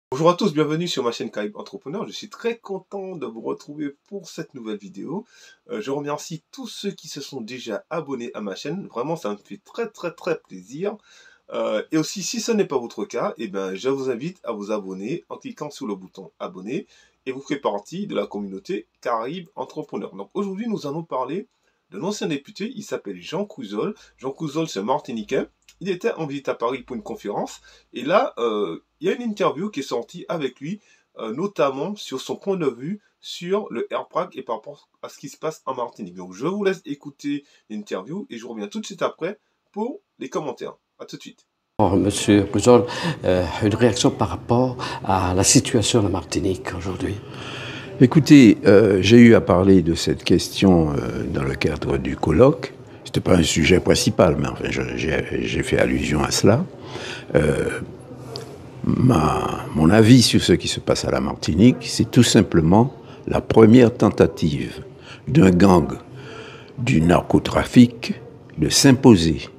Bonjour à tous, bienvenue sur ma chaîne Caraïbes Entrepreneur. Je suis très content de vous retrouver pour cette nouvelle vidéo. Je remercie tous ceux qui se sont déjà abonnés à ma chaîne. Vraiment, ça me fait très plaisir. Et aussi, si ce n'est pas votre cas, eh ben, je vous invite à vous abonner en cliquant sur le bouton abonner et vous ferez partie de la communauté Caraïbes Entrepreneur. Donc aujourd'hui, nous allons parler d'un ancien député. Il s'appelle Jean Couzol. Jean Couzol, c'est Martiniquais. Il était en visite à Paris pour une conférence. Et là, il y a une interview qui est sortie avec lui, notamment sur son point de vue sur le AirPrag et par rapport à ce qui se passe en Martinique. Donc, je vous laisse écouter l'interview et je reviens tout de suite après pour les commentaires. A tout de suite. Monsieur Couzol, une réaction par rapport à la situation de la Martinique aujourd'hui? Écoutez, j'ai eu à parler de cette question dans le cadre du colloque. Ce n'était pas un sujet principal, mais enfin, j'ai fait allusion à cela. Mon avis sur ce qui se passe à la Martinique, c'est tout simplement la première tentative d'un gang du narcotrafic de s'imposer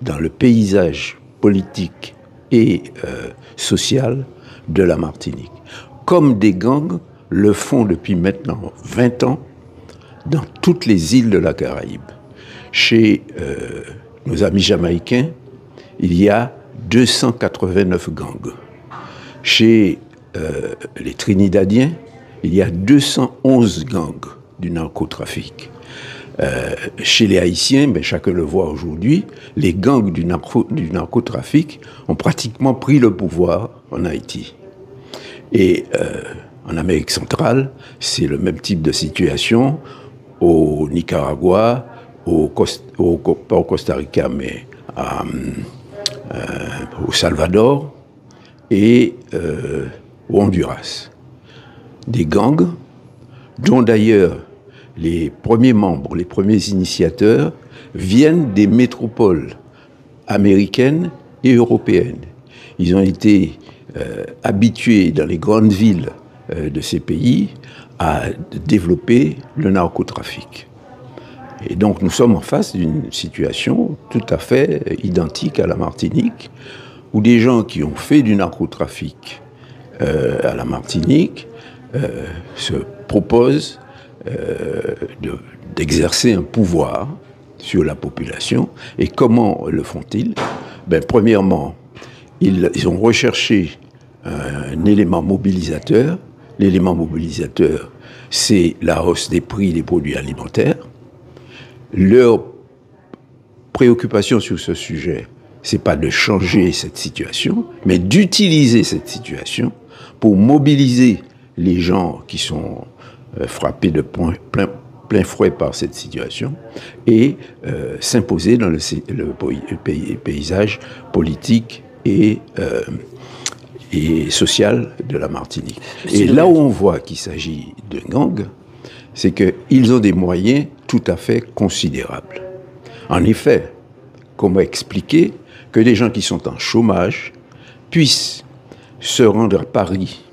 dans le paysage politique et social de la Martinique. Comme des gangs le font depuis maintenant 20 ans dans toutes les îles de la Caraïbe. Chez nos amis jamaïcains, il y a 289 gangs. Chez les Trinidadiens, il y a 211 gangs du narcotrafic. Chez les Haïtiens, ben, chacun le voit aujourd'hui, les gangs du narcotrafic ont pratiquement pris le pouvoir en Haïti. Et en Amérique centrale, c'est le même type de situation au Nicaragua, pas au Costa Rica, mais au Salvador et au Honduras. Des gangs dont d'ailleurs les premiers membres, les premiers initiateurs viennent des métropoles américaines et européennes. Ils ont été habitués dans les grandes villes de ces pays à développer le narcotrafic. Et donc nous sommes en face d'une situation tout à fait identique à la Martinique, où des gens qui ont fait du narcotrafic à la Martinique se proposent d'exercer un pouvoir sur la population. Et comment le font-ils? Ben, premièrement, ils ont recherché un élément mobilisateur. L'élément mobilisateur, c'est la hausse des prix des produits alimentaires. Leur préoccupation sur ce sujet, c'est pas de changer cette situation, mais d'utiliser cette situation pour mobiliser les gens qui sont frappés de plein fouet par cette situation et s'imposer dans le paysage politique et social de la Martinique. Et là où on voit qu'il s'agit de gangs, c'est qu'ils ont des moyens tout à fait considérables. En effet, comment expliquer que des gens qui sont en chômage puissent se rendre à Paris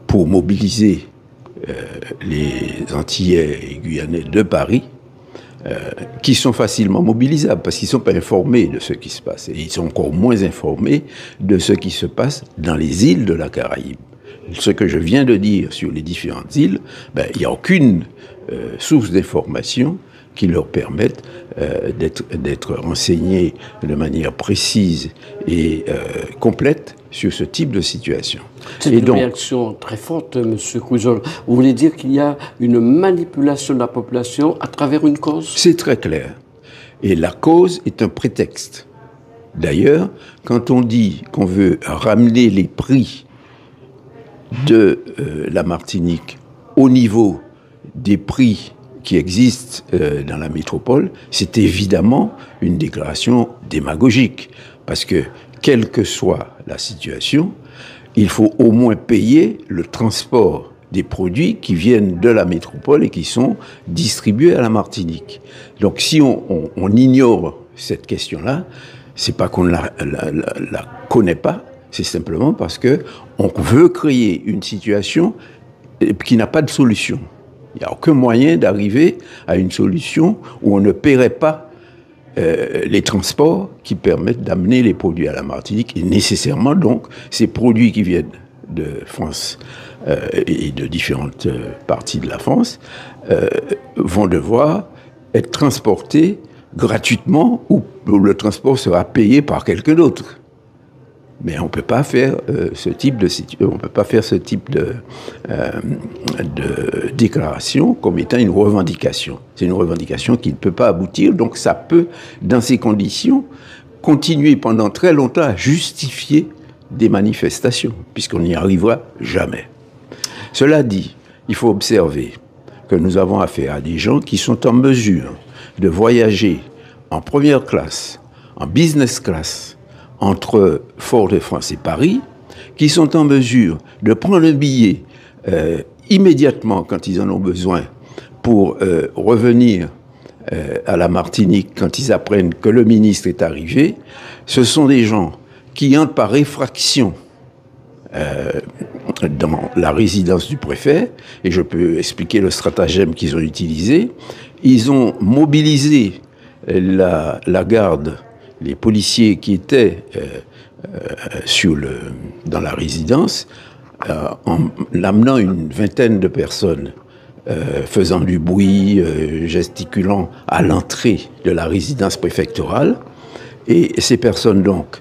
pour mobiliser les Antillais et Guyanais de Paris, qui sont facilement mobilisables parce qu'ils ne sont pas informés de ce qui se passe. Et ils sont encore moins informés de ce qui se passe dans les îles de la Caraïbe. Ce que je viens de dire sur les différentes îles, ben, il n'y a aucune source d'information qui leur permette d'être renseignés de manière précise et complète sur ce type de situation. C'est une réaction très forte, M. Couzol. Vous voulez dire qu'il y a une manipulation de la population à travers une cause? C'est très clair. Et la cause est un prétexte. D'ailleurs, quand on dit qu'on veut ramener les prix de la Martinique au niveau des prix qui existent dans la métropole, c'est évidemment une déclaration démagogique. Parce que, quelle que soit la situation, il faut au moins payer le transport des produits qui viennent de la métropole et qui sont distribués à la Martinique. Donc si on ignore cette question-là, c'est pas qu'on la connaît pas, c'est simplement parce que on veut créer une situation qui n'a pas de solution. Il n'y a aucun moyen d'arriver à une solution où on ne paierait pas les transports qui permettent d'amener les produits à la Martinique. Et nécessairement, donc, ces produits qui viennent de France et de différentes parties de la France vont devoir être transportés gratuitement ou le transport sera payé par quelqu'un d'autre. Mais on ne peut pas faire ce type de déclaration comme étant une revendication. C'est une revendication qui ne peut pas aboutir, donc ça peut, dans ces conditions, continuer pendant très longtemps à justifier des manifestations, puisqu'on n'y arrivera jamais. Cela dit, il faut observer que nous avons affaire à des gens qui sont en mesure de voyager en première classe, en business class, entre Fort-de-France et Paris, qui sont en mesure de prendre un billet immédiatement quand ils en ont besoin pour revenir à la Martinique quand ils apprennent que le ministre est arrivé. Ce sont des gens qui entrent par effraction dans la résidence du préfet, et je peux expliquer le stratagème qu'ils ont utilisé. Ils ont mobilisé la garde, les policiers qui étaient dans la résidence, en amenant une vingtaine de personnes, faisant du bruit, gesticulant à l'entrée de la résidence préfectorale. Et ces personnes, donc,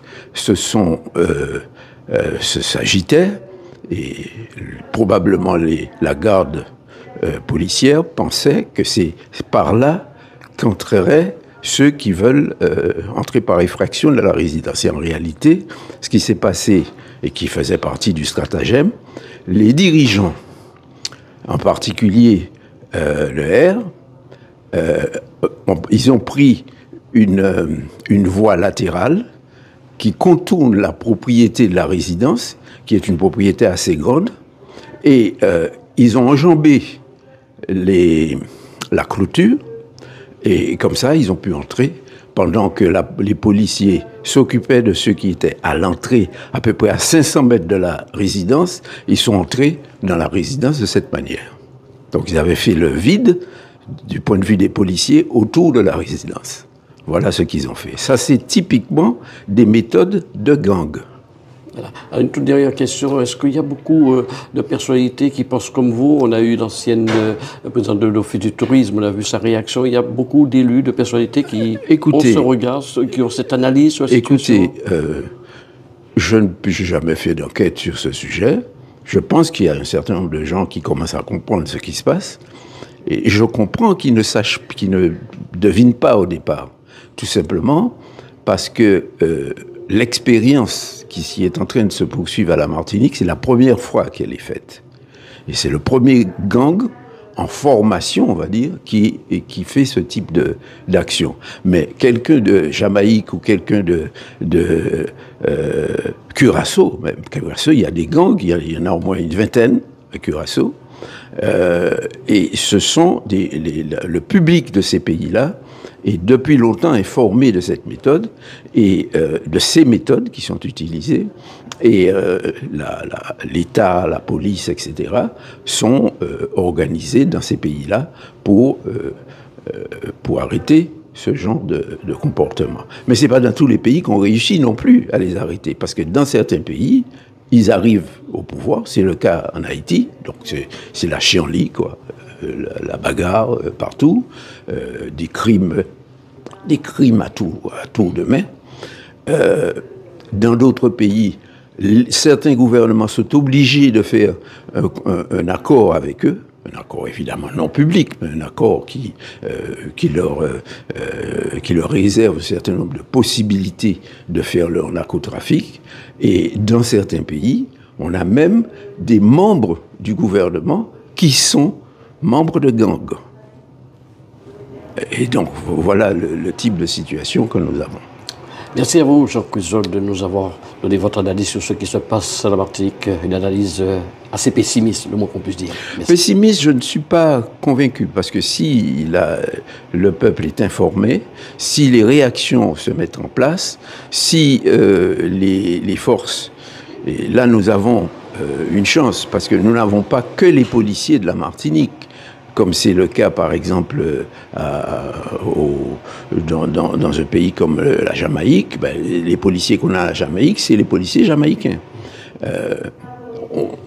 s'agitaient, et probablement la garde policière pensait que c'est par là qu'entreraient ceux qui veulent entrer par effraction de la résidence. Et en réalité, ce qui s'est passé, et qui faisait partie du stratagème, les dirigeants, en particulier le R, ils ont pris une voie latérale qui contourne la propriété de la résidence, qui est une propriété assez grande, et ils ont enjambé la clôture, et comme ça, ils ont pu entrer, pendant que les policiers s'occupaient de ceux qui étaient à l'entrée, à peu près à 500 mètres de la résidence. Ils sont entrés dans la résidence de cette manière. Donc ils avaient fait le vide, du point de vue des policiers, autour de la résidence. Voilà ce qu'ils ont fait. Ça, c'est typiquement des méthodes de gang. Voilà. Une toute dernière question, est-ce qu'il y a beaucoup de personnalités qui pensent comme vous? On a eu l'ancienne présidente de l'Office du tourisme, on a vu sa réaction. Il y a beaucoup d'élus, de personnalités qui ont ce regard, qui ont cette analyse sur la situation. Je ne puis jamais fait d'enquête sur ce sujet. Je pense qu'il y a un certain nombre de gens qui commencent à comprendre ce qui se passe. Et je comprends qu'ils ne devinent pas au départ. Tout simplement parce que l'expérience qui est en train de se poursuivre à la Martinique, c'est la première fois qu'elle est faite. Et c'est le premier gang en formation, on va dire, qui fait ce type d'action. Mais quelqu'un de Jamaïque ou quelqu'un de Curaçao, même Curaçao, il y a des gangs, il y en a au moins une vingtaine à Curaçao, et ce sont le public de ces pays-là, et depuis longtemps est formé de cette méthode et de ces méthodes qui sont utilisées, et l'État, la police, etc. sont organisés dans ces pays-là pour arrêter ce genre de comportement. Mais c'est pas dans tous les pays qu'on réussit non plus à les arrêter, parce que dans certains pays, ils arrivent au pouvoir, c'est le cas en Haïti, donc c'est la chienlit, quoi. La bagarre partout, des crimes à tour de main. Dans d'autres pays, certains gouvernements sont obligés de faire un accord avec eux, un accord évidemment non public, mais un accord qui leur réserve un certain nombre de possibilités de faire leur narcotrafic. Et dans certains pays, on a même des membres du gouvernement qui sont membres de gangs. Et donc, voilà le type de situation que nous avons. Merci à vous, Jean Couzol, de nous avoir donné votre analyse sur ce qui se passe à la Martinique. Une analyse assez pessimiste, le mot qu'on puisse dire. Merci. Pessimiste, je ne suis pas convaincu, parce que si le peuple est informé, si les réactions se mettent en place, si les forces, et là nous avons une chance, parce que nous n'avons pas que les policiers de la Martinique, comme c'est le cas par exemple dans un pays comme la Jamaïque. Ben, les policiers qu'on a à la Jamaïque, c'est les policiers jamaïcains.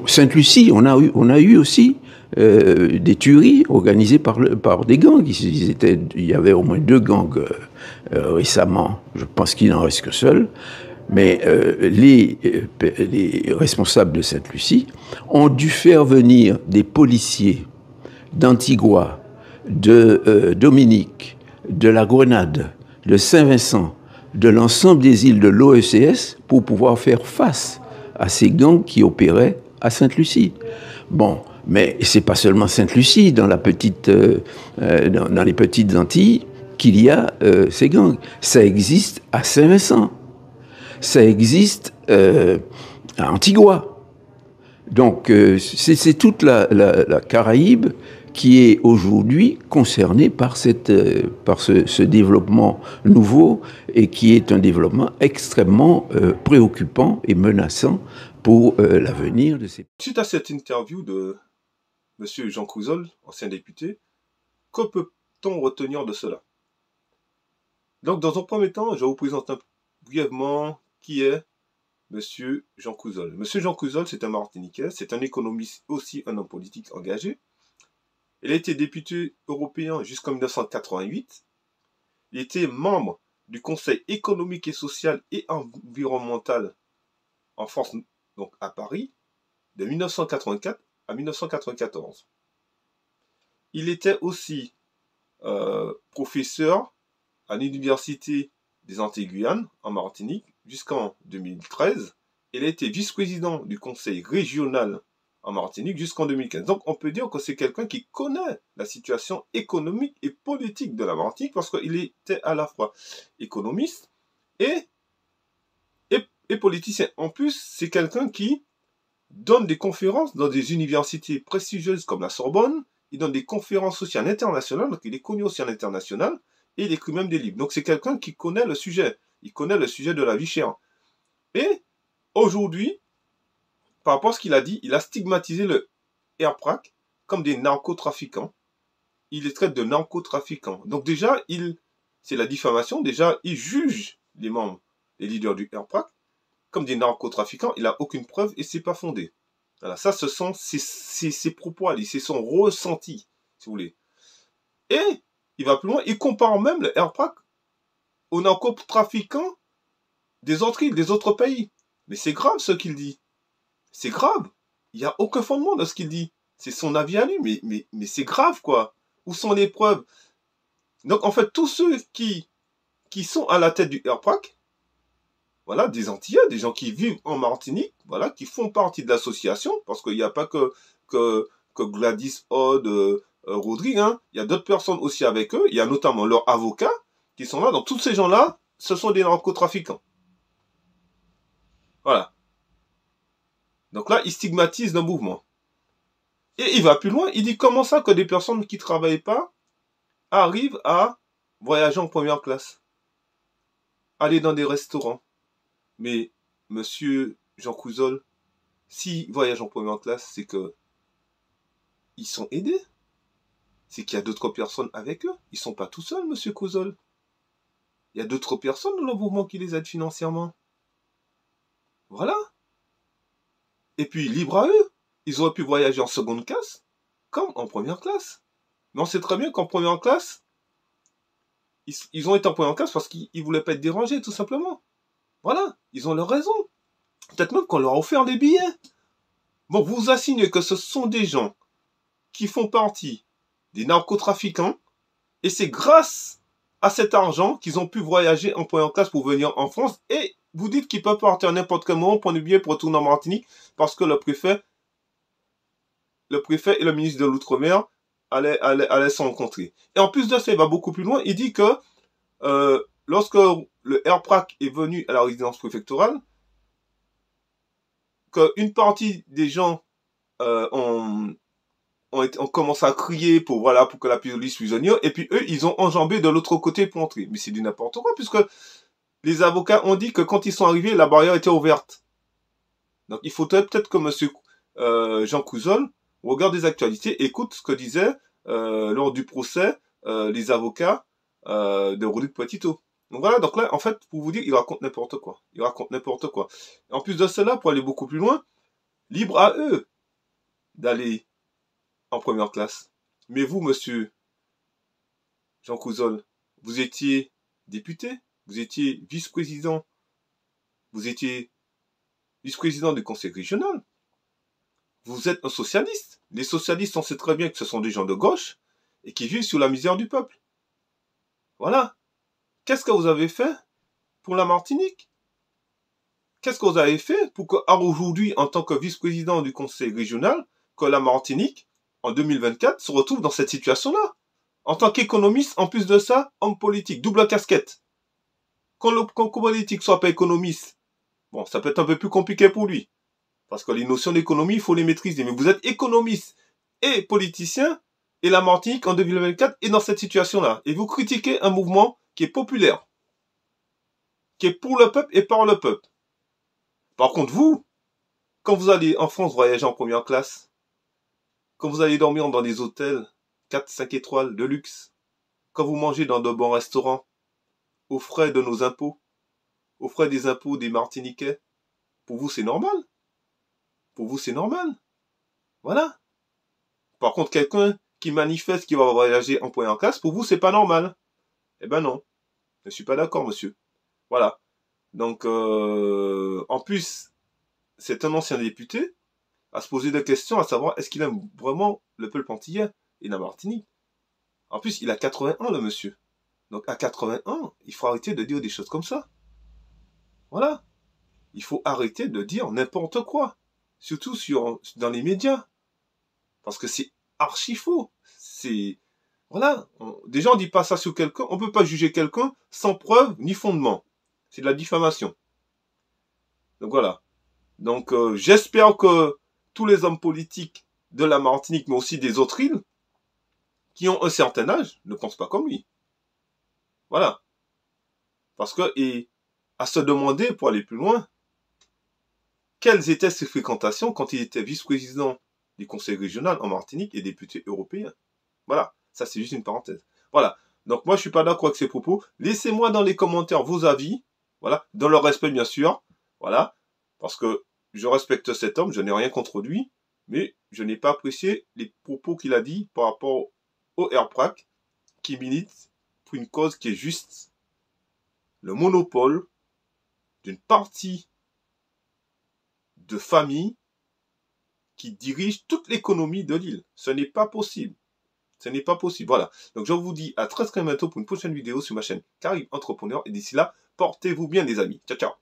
Sainte-Lucie, on a eu aussi des tueries organisées par des gangs. Il y avait au moins 2 gangs récemment. Je pense qu'il n'en reste que seul. Mais les responsables de Sainte-Lucie ont dû faire venir des policiers d'Antigua, de Dominique, de la Grenade, de Saint-Vincent, de l'ensemble des îles de l'OECS pour pouvoir faire face à ces gangs qui opéraient à Sainte-Lucie. Bon, mais c'est pas seulement Sainte-Lucie, dans les petites Antilles, qu'il y a ces gangs. Ça existe à Saint-Vincent. Ça existe à Antigua. Donc, c'est toute la Caraïbe qui est aujourd'hui concernée par ce développement nouveau et qui est un développement extrêmement préoccupant et menaçant pour l'avenir de ces pays. Suite à cette interview de M. Jean Couzol, ancien député, que peut-on retenir de cela? Donc, dans un premier temps, je vais vous présenter brièvement qui est M. Jean Couzol. M. Jean Couzol, c'est un Martiniquais, c'est un économiste, aussi un homme politique engagé. Il a été député européen jusqu'en 1988. Il était membre du Conseil économique et social et environnemental en France, donc à Paris, de 1984 à 1994. Il était aussi professeur à l'Université des Antilles-Guyane en Martinique jusqu'en 2013. Il a été vice-président du Conseil régional en Martinique jusqu'en 2015. Donc on peut dire que c'est quelqu'un qui connaît la situation économique et politique de la Martinique parce qu'il était à la fois économiste et politicien. En plus, c'est quelqu'un qui donne des conférences dans des universités prestigieuses comme la Sorbonne. Il donne des conférences aussi à l'international, donc il est connu aussi à l'international, et il écrit même des livres. Donc c'est quelqu'un qui connaît le sujet. Il connaît le sujet de la vie chère. Et aujourd'hui, par rapport à ce qu'il a dit, il a stigmatisé le RPRAC comme des narcotrafiquants. Il les traite de narcotrafiquants. Donc déjà, c'est la diffamation. Déjà, il juge les membres, les leaders du RPRAC comme des narcotrafiquants. Il n'a aucune preuve et c'est pas fondé. Voilà, ça, ce sont ses propos à lui, c'est son ressenti, si vous voulez. Et il va plus loin, il compare même le RPRAC aux narcotrafiquants des autres îles, des autres pays. Mais c'est grave ce qu'il dit. C'est grave. Il n'y a aucun fondement dans ce qu'il dit. C'est son avis à lui, mais c'est grave, quoi. Où sont les preuves? Donc, en fait, tous ceux qui sont à la tête du RPRAC, voilà, des Antillais, des gens qui vivent en Martinique, voilà, qui font partie de l'association, parce qu'il n'y a pas que Gladys Hod, Rodrigue, hein. Il y a d'autres personnes aussi avec eux. Il y a notamment leurs avocats qui sont là. Donc, tous ces gens-là, ce sont des narcotrafiquants. Voilà. Donc là, il stigmatise le mouvement. Et il va plus loin, il dit comment ça que des personnes qui ne travaillent pas arrivent à voyager en première classe, aller dans des restaurants. Mais, monsieur Jean Couzol, s'ils voyagent en première classe, c'est que ils sont aidés. C'est qu'il y a d'autres personnes avec eux. Ils ne sont pas tout seuls, monsieur Couzol. Il y a d'autres personnes dans le mouvement qui les aident financièrement. Voilà. Et puis, libre à eux. Ils auraient pu voyager en seconde classe, comme en première classe. Mais on sait très bien qu'en première classe, ils ont été en première classe parce qu'ils ne voulaient pas être dérangés, tout simplement. Voilà, ils ont leur raison. Peut-être même qu'on leur a offert des billets. Bon, vous assignez que ce sont des gens qui font partie des narcotrafiquants, et c'est grâce à cet argent qu'ils ont pu voyager en première classe pour venir en France, et vous dites qu'ils peuvent partir à n'importe quel moment, prendre le billet pour retourner en Martinique, parce que le préfet et le ministre de l'Outre-mer allaient se rencontrer. Et en plus de ça, il va beaucoup plus loin, il dit que lorsque le RPRAC est venu à la résidence préfectorale, qu'une partie des gens ont commencé à crier pour que la police puisse venir, et puis eux, ils ont enjambé de l'autre côté pour entrer. Mais c'est du n'importe quoi, puisque les avocats ont dit que quand ils sont arrivés, la barrière était ouverte. Donc il faudrait peut-être que monsieur Jean Couzol regarde des actualités, écoute ce que disaient lors du procès les avocats de Rodrigue Petito. Donc voilà, donc là, en fait, pour vous dire, il raconte n'importe quoi. Il raconte n'importe quoi. En plus de cela, pour aller beaucoup plus loin, libre à eux d'aller en première classe. Mais vous, monsieur Jean Couzol, vous étiez député, vous étiez vice-président, vous étiez vice-président du conseil régional. Vous êtes un socialiste. Les socialistes, on sait très bien que ce sont des gens de gauche et qui vivent sous la misère du peuple. Voilà. Qu'est-ce que vous avez fait pour la Martinique? Qu'est-ce que vous avez fait pour qu'aujourd'hui, en tant que vice-président du conseil régional, que la Martinique, en 2024, se retrouve dans cette situation-là? En tant qu'économiste, en plus de ça, homme politique, double casquette. Quand le politique soit pas économiste, bon, ça peut être un peu plus compliqué pour lui. Parce que les notions d'économie, il faut les maîtriser. Mais vous êtes économiste et politicien, et la Martinique, en 2024, est dans cette situation-là. Et vous critiquez un mouvement qui est populaire, qui est pour le peuple et par le peuple. Par contre, vous, quand vous allez en France voyager en première classe, quand vous allez dormir dans des hôtels 4, 5 étoiles de luxe, quand vous mangez dans de bons restaurants, aux frais de nos impôts, aux frais des impôts des Martiniquais, pour vous c'est normal. Pour vous c'est normal. Voilà. Par contre, quelqu'un qui manifeste qu'il va voyager en première classe, pour vous c'est pas normal. Eh ben non. Je ne suis pas d'accord, monsieur. Voilà. Donc, en plus, c'est un ancien député à se poser des questions, à savoir est-ce qu'il aime vraiment le peuple antillais et la Martinique. En plus, il a 80 ans, le monsieur. Donc, à 80 ans, il faut arrêter de dire des choses comme ça. Voilà. Il faut arrêter de dire n'importe quoi. Surtout dans les médias. Parce que c'est archi faux. C'est... Voilà. Déjà, on ne dit pas ça sur quelqu'un. On ne peut pas juger quelqu'un sans preuve ni fondement. C'est de la diffamation. Donc voilà. Donc j'espère que tous les hommes politiques de la Martinique, mais aussi des autres îles, qui ont un certain âge, ne pensent pas comme lui. Voilà. Parce que, et à se demander, pour aller plus loin, quelles étaient ses fréquentations quand il était vice-président du conseil régional en Martinique et député européen. Voilà. Ça, c'est juste une parenthèse. Voilà. Donc moi, je suis pas d'accord avec ces propos. Laissez-moi dans les commentaires vos avis. Voilà. Dans le respect, bien sûr. Voilà. Parce que je respecte cet homme, je n'ai rien contre lui, mais je n'ai pas apprécié les propos qu'il a dit par rapport au RPRAC, qui milite pour une cause qui est juste le monopole d'une partie de famille qui dirige toute l'économie de l'île. Ce n'est pas possible. Ce n'est pas possible. Voilà. Donc je vous dis à très très bientôt pour une prochaine vidéo sur ma chaîne Caraïbes Entrepreneur. Et d'ici là, portez-vous bien les amis. Ciao ciao.